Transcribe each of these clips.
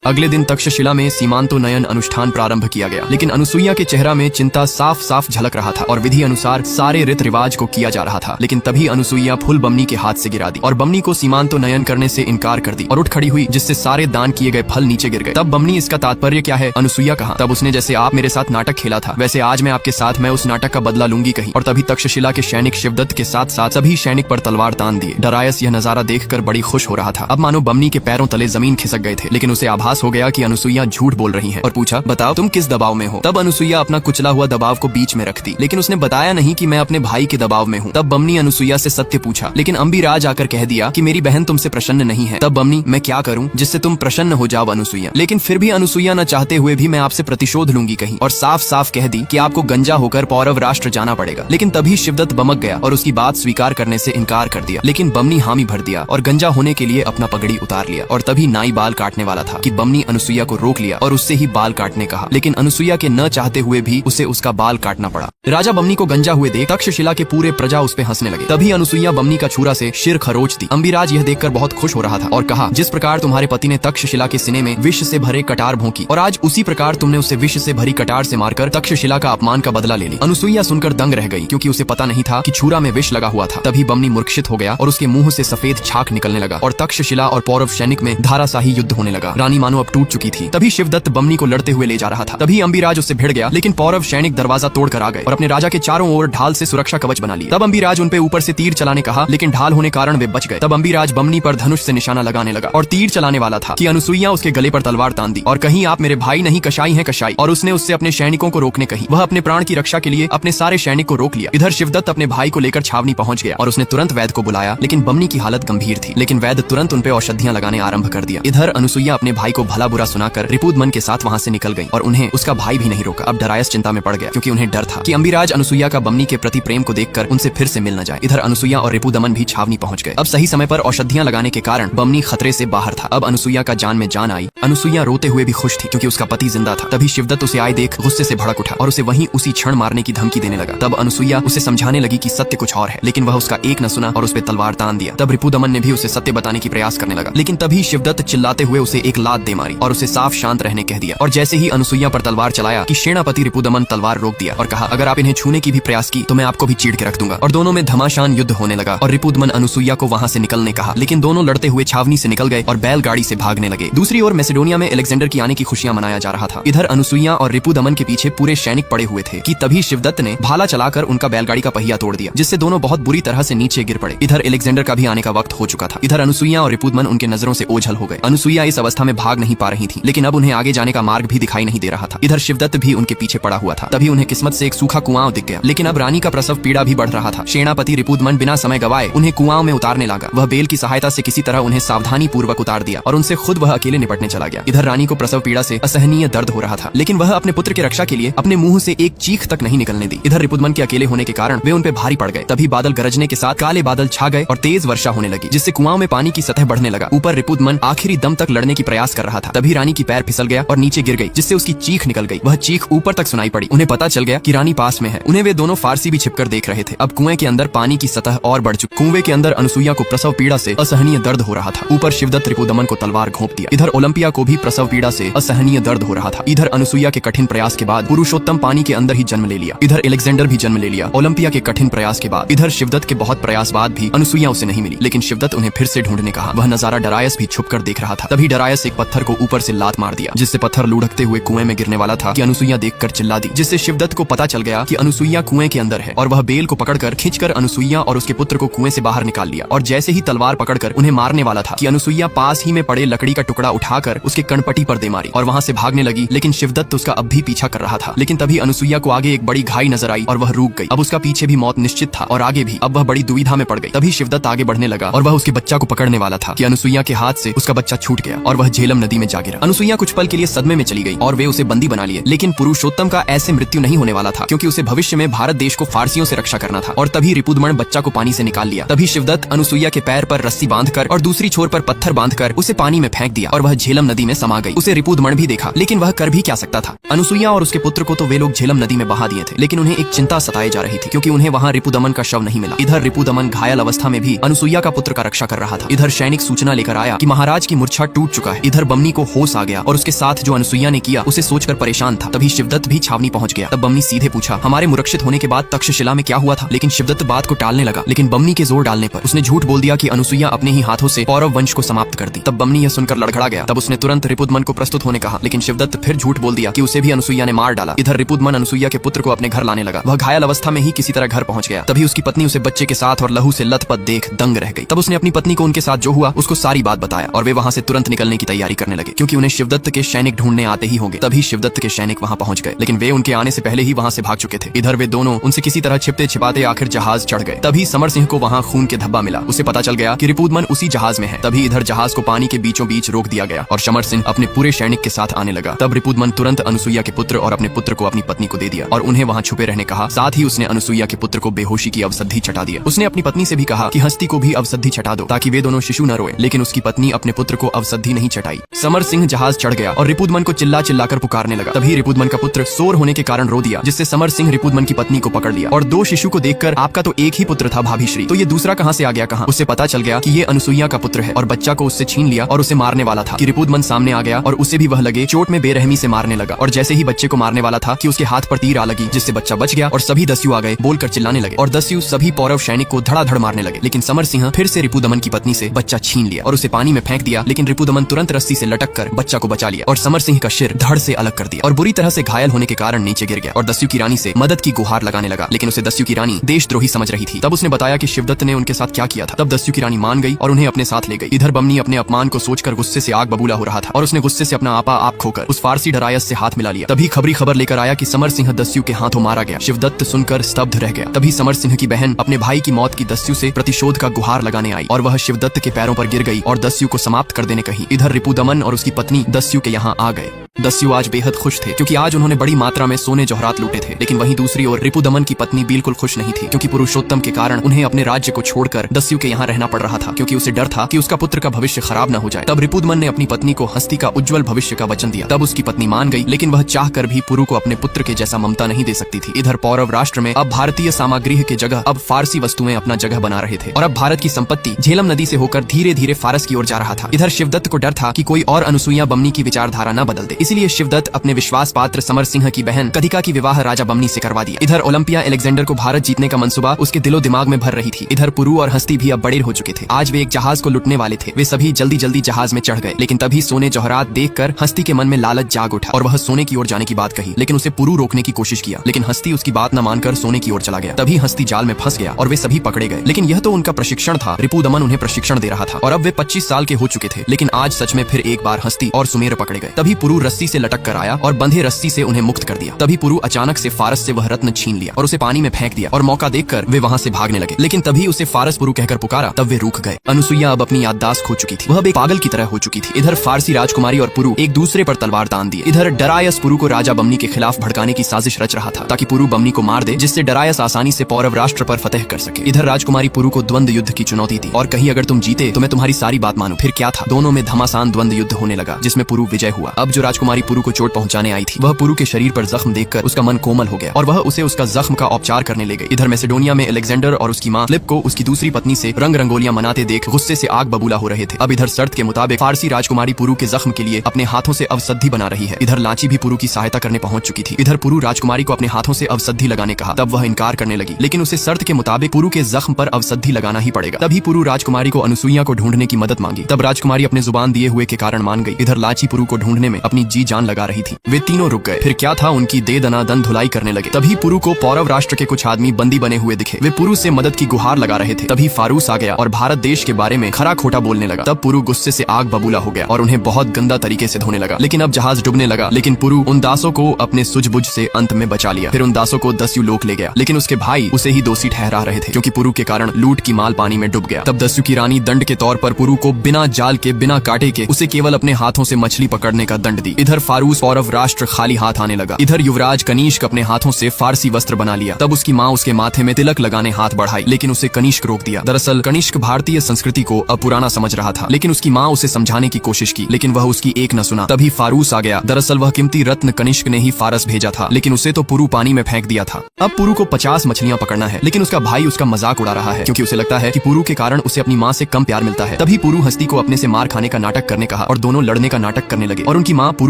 अगले दिन तक्षशिला में सीमांतोन्नयन अनुष्ठान प्रारंभ किया गया, लेकिन अनुसुईया के चेहरा में चिंता साफ साफ झलक रहा था और विधि अनुसार सारे रीत रिवाज को किया जा रहा था। लेकिन तभी अनुसुईया फूल बमनी के हाथ से गिरा दी और बमनी को सीमांतोन्नयन करने से इनकार कर दी और उठ खड़ी हुई, जिससे सारे दान किए गए फल नीचे गिर गए। तब बमनी इसका तात्पर्य क्या है, अनुसुईया कहा। तब उसने जैसे आप मेरे साथ नाटक खेला था, वैसे आज मैं आपके साथ मैं उस नाटक का बदला लूंगी कही। और तभी तक्षशिला के सैनिक शिवदत्त के साथ साथ सभी सैनिक पर तलवार तान दिए। डरायस यह नजारा देखकर बड़ी खुश हो रहा था। अब मानो बमनी के पैरों तले जमीन खिसक गए थे, लेकिन उसे आभास हो गया कि अनुसुईया झूठ बोल रही है और पूछा, बताओ तुम किस दबाव में हो। तब अनुसुईया अपना कुचला हुआ दबाव को बीच में रखती, लेकिन उसने बताया नहीं कि मैं अपने भाई के दबाव में हूँ। तब बमनी अनुसुईया से सत्य पूछा, लेकिन अंबिराज आकर कह दिया कि मेरी बहन तुमसे प्रसन्न नहीं है। तब बमनी, मैं क्या करूँ जिससे तुम प्रसन्न हो जाओ अनुसुईया। लेकिन फिर भी अनुसुईया न चाहते हुए भी मैं आपसे प्रतिशोध लूंगी कही और साफ साफ कह दी कि आपको गंजा होकर पौरव राष्ट्र जाना पड़ेगा। लेकिन तभी शिवदत्त बमक गया और उसकी बात स्वीकार करने से इनकार कर दिया। लेकिन बमनी हामी भर दिया और गंजा होने के लिए अपना पगड़ी उतार लिया। और तभी नाई बाल काटने वाला था कि बमनी अनुसुईया को रोक लिया और उससे ही बाल काटने कहा। लेकिन अनुसुईया के न चाहते हुए भी उसे उसका बाल काटना पड़ा। राजा बमनी को गंजा हुए देख तक्षशिला के पूरे प्रजा उस पे हंसने लगे। तभी अनुसुईया बमनी का छुरा से सिर खरोच दी। अंबिराज यह देखकर बहुत खुश हो रहा था और कहा, जिस प्रकार तुम्हारे पति ने तक्षशिला के सीने में विष से भरे कटार भोंकी और आज उसी प्रकार तुमने उसे विष से भरी कटार से मारकर तक्षशिला का अपमान का बदला ले ली। अनुसुईया सुनकर दंग रह गई, क्योंकि उसे पता नहीं था कि छुरा में विष लगा हुआ था। तभी बमनी मूर्छित हो गया और उसके मुंह से सफेद छाक निकलने लगा और तक्षशिला और पौरव सैनिक में धाराशाही युद्ध होने लगा। रानी मानो अब टूट चुकी थी। तभी शिवदत्त बमनी को लड़ते हुए ले जा रहा था। तभी अंबिराज उससे भिड़ गया, लेकिन पौरव सैनिक दरवाजा तोड़कर आ गए और अपने राजा के चारों ओर ढाल से सुरक्षा कवच बना लिया। तब अंबिराज उन पे ऊपर से तीर चलाने कहा, लेकिन ढाल होने कारण वे बच गए। तब अंबिराज बमनी पर धनुष से निशाना लगाने लगा और तीर चलाने वाला था कि अनुसुईया उसके गले पर तलवार तान दी और कहीं आप मेरे भाई नहीं कशाई हैं कशाई। और उसने उससे अपने सैनिकों को रोकने कही। वह अपने प्राण की रक्षा के लिए अपने सारे सैनिक को रोक लिया। इधर शिवदत्त अपने भाई को लेकर छावनी पहुंच गया और उसने तुरंत वैद्य को बुलाया, लेकिन बमनी की हालत गंभीर थी। लेकिन वैद्य तुरंत उन पे औषधियां लगाने आरंभ कर दिया। इधर अनुसुईया अपने भाई को भला बुरा सुनाकर रिपुदमन के साथ वहां से निकल गई और उन्हें उसका भाई भी नहीं रोका। अब डरायस चिंता में पड़ गया, क्योंकि उन्हें डर था कि अंबिराज अनुसुईया का बमनी के प्रति प्रेम को देखकर उनसे फिर से मिल न जाए। इधर अनुसुईया और रिपुदमन भी छावनी पहुंच गए। अब सही समय पर औषधियां लगाने के कारण बमनी खतरे से बाहर था। अब अनुसुईया का जान में जान आई। अनुसुईया रोते हुए भी खुश थी, क्योंकि उसका पति जिंदा था। तभी शिवदत्त उसे आए देख गुस्से से भड़क उठा और उसे वहीं उसी क्षण मारने की धमकी देने लगा। तब अनुसुईया उसे समझाने लगी कि सत्य कुछ और है, लेकिन वह उसका एक न सुना और उस पर तलवार तान दिया। तब रिपुदमन ने भी उसे सत्य बताने की प्रयास करने लगा, लेकिन तभी शिवदत्त चिल्लाते हुए उसे एक लात दे मारी और उसे साफ शांत रहने कह दिया। और जैसे ही अनुसुईया पर तलवार चलाया कि सेनापति रिपुदमन तलवार रोक दिया और कहा, अगर आप इन्हें छूने की भी प्रयास की तो मैं आपको भी चीड़ के रख दूंगा। और दोनों में घमासान युद्ध होने लगा और रिपुदमन अनुसुईया को वहां से निकलने कहा, लेकिन दोनों लड़ते हुए छावनी से निकल गए और बैलगाड़ी से भागने लगे। दूसरी ओर मैसेडोनिया में अलेक्जेंडर की आने की खुशियां मनाया जा रहा था। इधर अनुसुईया और रिपुदमन के पीछे पूरे सैनिक पड़े हुए थे कि तभी शिवदत्त ने भाला चलाकर उनका बैलगाड़ी का पहिया तोड़ दिया, जिससे दोनों बहुत बुरी तरह से नीचे गिर पड़े। इधर अलेक्जेंडर का भी आने का वक्त हो चुका था। इधर अनुसुईया और रिपुदमन उनके नजरों से ओझल हो गए। अनुसुईया इस अवस्था में भाग नहीं पा रही थी, लेकिन अब उन्हें आगे जाने का मार्ग भी दिखाई नहीं दे रहा था। इधर शिवदत्त भी उनके पीछे पड़ा हुआ था। तभी उन्हें किस्मत से एक सूखा कुआं दिख गया, लेकिन अब रानी का प्रसव पीड़ा भी बढ़ रहा था। सेनापति रिपुदमन बिना समय गवाए उन्हें कुआं में उतारने लगा। वह बेल की सहायता से किसी तरह उन्हें सावधानी पूर्वक उतार दिया और उनसे खुद वह अकेले निपटने चला गया। इधर रानी को प्रसव पीड़ा से असहनीय दर्द हो रहा था, लेकिन वह अपने पुत्र की रक्षा के लिए अपने मुंह से एक चीख तक नहीं निकलने दी। इधर रिपुदमन के अकेले होने के कारण वे उन पे भारी पड़ गए। तभी बादल गरजने के साथ काले बादल छा गए और तेज वर्षा होने लगी, जिससे कुआं में पानी की सतह बढ़ने लगा। ऊपर रिपुदमन आखिरी दम तक लड़ने की प्रयास कर रहा था। तभी रानी की पैर फिसल गया और नीचे गिर गई, जिससे उसकी चीख निकल गई। वह चीख ऊपर तक सुनाई पड़ी। उन्हें पता चल गया कि रानी पास में है। उन्हें वे दोनों फारसी भी छिपकर देख रहे थे। अब कुएं के अंदर पानी की सतह और बढ़ चुकी। कुएं के अंदर अनुसुईया को प्रसव पीड़ा से असहनीय दर्द हो रहा था। ऊपर शिवदत्त रिपुदमन को तलवार घोंप दिया। इधर ओलंपिया को भी प्रसव पीड़ा से असहनीय दर्द हो रहा था। इधर अनुसुईया के कठिन प्रयास के बाद पुरुषोत्तम पानी के अंदर ही जन्म ले लिया। इधर अलेक्जेंडर भी जन्म ले लिया ओलंपिया के कठिन प्रयास के बाद। इधर शिवदत्त के बहुत प्रयास बाद भी अनुसुईया उसे नहीं मिली, लेकिन शिवदत्त उन्हें फिर से ढूंढने कहा। वह नजारा डरायस भी छुपकर देख रहा था। तभी डरायस एक पत्थर को ऊपर से लात मार दिया, जिससे पत्थर लुढ़कते हुए कुएं में गिरने वाला था कि अनुसुईया देखकर चिल्ला दी, जिससे शिवदत्त को पता चल गया कि अनुसुईया कुएं के अंदर है। और वह बेल को पकड़कर खींचकर अनुसुईया और उसके पुत्र को कुएं से बाहर निकाल लिया। और जैसे ही तलवार पकड़कर उन्हें मारने वाला था कि अनुसुईया पास ही में पड़े लकड़ी का टुकड़ा उठाकर उसके कनपटी पर दे मारी और वहां से भागने लगी। लेकिन शिवदत्त उसका अब भी पीछा कर रहा था। लेकिन तभी अनुसुईया को आगे एक बड़ी घाई नजर आई और वह रुक गई। अब उसका पीछे भी मौत निश्चित था और आगे भी। अब वह बड़ी दुविधा में पड़ गई। तभी शिवदत्त आगे बढ़ने लगा और वह उसके बच्चा को पकड़ने वाला था कि अनुसुईया के हाथ से उसका बच्चा छूट गया और वह झेलम नदी में जा गिरा। अनुसुईया कुछ पल के लिए सदमे में चली गई और वे उसे बंदी बना लिए। लेकिन पुरुषोत्तम का ऐसे मृत्यु नहीं होने वाला था, क्योंकि उसे भविष्य में भारत देश को फारसियों से रक्षा करना था। और तभी रिपुदमन बच्चा को पानी से निकाल लिया। तभी शिवदत्त अनुसुईया के पैर पर रस्सी बांधकर और दूसरी छोर पर पत्थर बांधकर उसे पानी में फेंक दिया और वह झेलम नदी में समा गई। उसे रिपुदमन भी देखा, लेकिन वह कर भी क्या सकता था। अनुसुईया और उसके पुत्र को तो वे लोग झेलम नदी में बहा दिए थे, लेकिन उन्हें एक चिंता सताए जा रही थी, क्योंकि उन्हें वहां रिपुदमन का शव नहीं मिला। इधर रिपुदमन घायल अवस्था में भी अनुसुईया का पुत्र का रक्षा कर रहा था। इधर सैनिक सूचना लेकर आया कि महाराज की मूर्छा टूट चुका है। इधर बमनी को होश आ गया और उसके साथ जो अनुसुईया ने किया उसे सोचकर परेशान था। तभी शिवदत्त भी छावनी पहुंच गया। तब बमनी सीधे पूछा, हमारे मुरक्षित होने के बाद तक्षशिला में क्या हुआ था? लेकिन शिवदत्त बात को टालने लगा, लेकिन बमनी के जोर डालने पर उसने झूठ बोल दिया कि अनुसुईया अपने ही हाथों से पौरव वंश को समाप्त कर दी। तब बमनी यह सुनकर लड़खड़ा गया। तब उसने तुरंत रिपुदमन को प्रस्तुत होने कहा, लेकिन शिवदत्त फिर झूठ बोल दिया कि उसे भी अनुसुईया ने मार डाला। इधर रिपुदमन अनुसुईया के पुत्र को अपने घर लाने लगा। वह घायल अवस्था में ही किसी तरह घर पहुंच गया। तभी उसकी पत्नी उसे बच्चे के साथ और लहू से लथपथ देख दंग रह गई। तब उसने अपनी पत्नी को उनके साथ जो हुआ उसको सारी बात बताया और वे वहां से तुरंत निकलने की तैयारी करने लगे, क्योंकि उन्हें शिवदत्त के सैनिक ढूंढने आते ही होंगे। तभी शिवदत्त के सैनिक वहां पहुंच गए, लेकिन वे उनके आने से पहले ही वहां से भाग चुके थे। इधर वे दोनों उनसे किसी तरह छिपते छिपाते आखिर जहाज चढ़ गए। तभी समर सिंह को वहां खून के धब्बा मिला। उसे पता चल गया कि रिपुदमन उसी जहाज में है। तभी इधर जहाज को पानी के बीचों बीच रोक दिया गया और समर सिंह अपने पूरे सैनिक के साथ आने लगा। तब रिपुदमन तुरंत अनुसुईया के पुत्र और अपने पुत्र को अपनी पत्नी को दे दिया और उन्हें वहां छुपे रहने कहा। साथ ही उसने अनुसुईया के पुत्र को बेहोशी की अवसद्धि चटा दिया। उसने अपनी पत्नी से भी कहा कि हस्ती को भी अवसद्धि चटा दो ताकि वे दोनों शिशु न रोए, लेकिन उसकी पत्नी अपने पुत्र को अवसद्धि नहीं चटाई। समर सिंह जहाज चढ़ गया और रिपुदमन को चिल्ला चिल्लाकर पुकारने लगा। तभी रिपुदमन का पुत्र सोर होने के कारण रो दिया, जिससे समर सिंह रिपुदमन की पत्नी को पकड़ लिया और दो शिशु को देखकर, आपका तो एक ही पुत्र था भाभी श्री, तो ये दूसरा कहां से आ गया कहां? उससे पता चल गया कि ये अनुसुईया का पुत्र है और बच्चा को उससे छीन लिया और उसे मारने वाला था कि रिपुदमन सामने आ गया और उसे भी वह लगे चोट में बेरहमी से मारने लगा। और जैसे ही बच्चे को मारने वाला था कि उसके हाथ पर तीर आ लगी, जिससे बच्चा बच गया और सभी दस्यु आ गए बोलकर चिल्लाने लगे और दस्यु सभी पौरव सैनिक को धड़ाधड़ मारने लगे। लेकिन समर सिंह फिर से रिपुदमन की पत्नी से बच्चा छीन लिया और उसे पानी में फेंक दिया, लेकिन रिपुदमन तुरंत रस्सी से लटक कर बच्चा को बचा लिया और समर सिंह का सिर धड़ से अलग कर दिया और बुरी तरह से घायल होने के कारण नीचे गिर गया और दस्यु की रानी से मदद की गुहार लगाने लगा, लेकिन उसे दस्यु की रानी देशद्रोही समझ रही थी। तब उसने बताया कि शिवदत्त ने उनके साथ क्या किया था। तब दस्यु की रानी मान गई और उन्हें अपने साथ ले गई। इधर बमनी अपने अपमान को सोचकर गुस्से से आग बबूला हो रहा था और उसने गुस्से से अपना आपा आप खोकर उस फारसी डरायस से हाथ मिला लिया। तभी खबरी खबर लेकर आया कि समर सिंह दस्यु के हाथों मारा गया। शिवदत्त सुनकर स्तब्ध रह गया। तभी समर सिंह की बहन अपने भाई की मौत की दस्यु से प्रतिशोध का गुहार लगाने आई और वह शिवदत्त के पैरों पर गिर गई और दस्यु को समाप्त कर देने कही। इधर रिपुदमन और उसकी पत्नी दस्यु के यहाँ आ गए। दस्यु आज बेहद खुश थे क्योंकि आज उन्होंने बड़ी मात्रा में सोने जौहरात लूटे थे, लेकिन वहीं दूसरी ओर रिपुदमन की पत्नी बिल्कुल खुश नहीं थी, क्योंकि पुरुषोत्तम के कारण उन्हें अपने राज्य को छोड़कर दस्यु के यहाँ रहना पड़ रहा था, क्योंकि उसे डर था कि उसका पुत्र का भविष्य खराब न हो जाए। तब रिपुदमन ने अपनी पत्नी को हस्ती का उज्जवल भविष्य का वचन दिया। तब उसकी पत्नी मान गई, लेकिन वह चाहकर भी पुरु को अपने पुत्र के जैसा ममता नहीं दे सकती थी। इधर पौरव राष्ट्र में अब भारतीय सामग्री के जगह अब फारसी वस्तुएं अपना जगह बना रहे थे और अब भारत की संपत्ति झेलम नदी से होकर धीरे धीरे फारस की ओर जा रहा था। इधर शिवदत्त को डर था कि कोई और अनुसुईया बमनी की विचारधारा न बदल दे, इसलिए शिवदत्त अपने विश्वास पात्र समर सिंह की बहन कदिका की विवाह राजा बमनी से करवा दिया। इधर ओलंपिया अलेक्जेंडर को भारत जीतने का मंसूबा उसके दिलो दिमाग में भर रही थी। इधर पुरु और हस्ती भी अब बड़े हो चुके थे। आज वे एक जहाज को लुटने वाले थे। वे सभी जल्दी जल्दी जहाज में चढ़ गए, लेकिन तभी सोने जौहरात देखकर हस्ती के मन में लालच जाग उठा और वह सोने की ओर जाने की बात कही, लेकिन उसे पुरु रोकने की कोशिश किया, लेकिन हस्ती उसकी बात न मानकर सोने की ओर चला गया। तभी हस्ती जाल में फंस गया और वे सभी पकड़े गए, लेकिन यह तो उनका प्रशिक्षण था। रिपुदमन उन्हें प्रशिक्षण दे रहा था और अब वे 25 साल के हो चुके थे, लेकिन आज सच में फिर एक बार हस्ती और सुमेर पकड़े गए। तभी पुरु रस्सी से लटक कर आया और बंधे रस्सी से उन्हें मुक्त कर दिया। तभी पुरु अचानक से फारस से वह रत्न छीन लिया और उसे पानी में फेंक दिया और मौका देखकर वे वहां से भागने लगे, लेकिन तभी उसे फारस पुरु कहकर पुकारा। तब वे रुक गए। अनुसुईया अब अपनी याददाश्त खो चुकी थी, वह एक पागल की तरह हो चुकी थी। इधर फारसी राजकुमारी और पुरु एक दूसरे पर तलवार तान दिए। इधर डरायस पुरु को राजा बमनी के खिलाफ भड़काने की साजिश रच रहा था ताकि पुरु बमनी को मार दे, जिससे डरायस आसानी से पौरव राष्ट्र पर फतेह कर सके। इधर राजकुमारी पुरु को द्वंद्व युद्ध की चुनौती दी और कही अगर तुम जीते तो मैं तुम्हारी सारी बात मानूं। फिर क्या था, दोनों में घमासान द्वंद्व युद्ध होने लगा, जिसमें पुरु विजय हुआ। अब जो राजकुमारी पुरु को चोट पहुंचाने आई थी, वह पुरु के शरीर पर जख्म देखकर उसका मन कोमल हो गया और वह उसे उसका जख्म का उपचार करने ले गई। इधर मैसेडोनिया में अलेक्जेंडर और उसकी मां फिलिप को उसकी दूसरी पत्नी से रंग रंगोलियां मनाते देख गुस्से से आग बबूला हो रहे थे। अब इधर शर्त के मुताबिक फारसी राजकुमारी पुरु के जख्म के लिए अपने हाथों से अवसद्धि बना रही है। इधर लाची भी पुरु की सहायता करने पहुंच चुकी थी। इधर पुरु राजकुमारी को अपने हाथों से अवसद्धि लगाने कहा, तब वह इनकार करने लगी, लेकिन उसे शर्त के मुताबिक पुरु के जख्म पर अवसद्धि लगाना ही पड़ेगा। तभी पुरु राजकुमारी को अनुसुईया को ढूंढने की मदद मांगी। तब राजकुमारी अपने जुबान दिए हुए के कारण मान गई। इधर लाची पुरु को ढूंढने में अपनी जी जान लगा रही थी। वे तीनों रुक गए। फिर क्या था, उनकी दे दना दन धुलाई करने लगे। तभी पुरु को पौरव राष्ट्र के कुछ आदमी बंदी बने हुए दिखे। वे पुरु से मदद की गुहार लगा रहे थे। तभी फारूस आ गया और भारत देश के बारे में खरा खोटा बोलने लगा। तब पुरु गुस्से से आग बबूला हो गया और उन्हें बहुत गंदा तरीके से धोने लगा। लेकिन अब जहाज डूबने लगा, लेकिन पुरु उन दासों को अपने सूझबूझ से अंत में बचा लिया। फिर उन दासों को दस्यु लोक ले गया, लेकिन उसके भाई उसे ही दोषी ठहरा रहे थे, क्योंकि पुरु के कारण लूट की माल पानी में डूब गया। तब दस्यु की रानी दंड के तौर पर पुरु को बिना जाल के बिना काटे के उसे केवल अपने हाथों से मछली पकड़ने का दंड दी। इधर फारूस पौरव राष्ट्र खाली हाथ आने लगा। इधर युवराज कनिष्क अपने हाथों से फारसी वस्त्र बना लिया। तब उसकी माँ उसके माथे में तिलक लगाने हाथ बढ़ाई, लेकिन उसे कनिष्क रोक दिया। दरअसल कनिष्क भारतीय संस्कृति को अपुराना समझ रहा था, लेकिन उसकी माँ उसे समझाने की कोशिश की, लेकिन वह उसकी एक न सुना। तभी फारूस आ गया। दरअसल वह कीमती रत्न कनिष्क ने ही फारस भेजा था, लेकिन उसे तो पुरु पानी में फेंक दिया था। अब पुरु को 50 मछलियां पकड़ना है, लेकिन उसका भाई उसका मजाक उड़ा रहा है, क्योंकि उसे लगता है कि पुरु के कारण उसे अपनी माँ से कम प्यार मिलता है। तभी पुरु हस्ती को अपने से मार खाने का नाटक करने कहा और दोनों लड़ने का नाटक करने लगे और उनकी माँ पुरु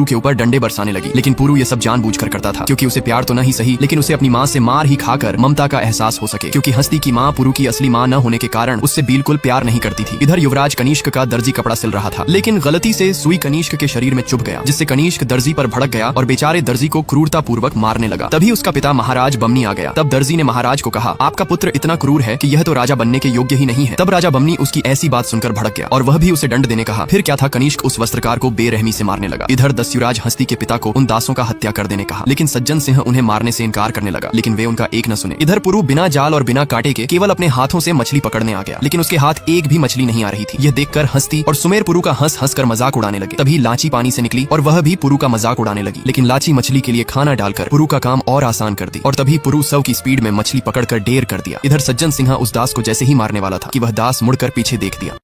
के ऊपर डंडे बरसाने लगी। लेकिन पुरु ये सब जानबूझकर करता था, क्योंकि उसे प्यार तो नहीं सही, लेकिन उसे अपनी माँ से मार ही खाकर ममता का एहसास हो सके, क्योंकि हस्ती की माँ पुरु की असली माँ न होने के कारण उससे बिल्कुल प्यार नहीं करती थी। इधर युवराज कनिष्क का दर्जी कपड़ा सिल रहा था, लेकिन गलती से सुई कनिष्क के शरीर में चुभ गया, जिससे कनिष्क दर्जी पर भड़क गया और बेचारे दर्जी को क्रूरता पूर्वक मारने लगा। तभी उसका पिता महाराज बमनी आ गया। तब दर्जी ने महाराज को कहा, आपका पुत्र इतना क्रूर है कि यह तो राजा बनने के योग्य ही नहीं है। तब राजा बमनी उसकी ऐसी बात सुनकर भड़क गया और वह भी उसे दंड देने कहा। फिर क्या था, कनिष्क उस वस्त्रकार को बेरहमी से मारने लगा। इधर दस्युराज हस्ती के पिता को उन दासों का हत्या कर देने कहा, लेकिन सज्जन सिंह उन्हें मारने से इनकार करने लगा, लेकिन वे उनका एक न सुने। इधर पुरु बिना जाल और बिना कांटे के केवल अपने हाथों से मछली पकड़ने आ गया, लेकिन उसके हाथ एक भी मछली नहीं आ रही थी। यह देखकर हस्ती और सुमेर पुरु का हंस हंस कर मजाक उड़ाने लगे। तभी लाची पानी से निकली और वह भी पुरु का मजाक उड़ाने लगी, लेकिन लाची मछली के लिए खाना डालकर पुरु का काम और आसान कर दी। और तभी पुरु 100 की स्पीड में मछली पकड़कर ढेर कर दिया। इधर सज्जन सिंह उस दास को जैसे ही मारने वाला था कि वह दास मुड़कर पीछे देख दिया।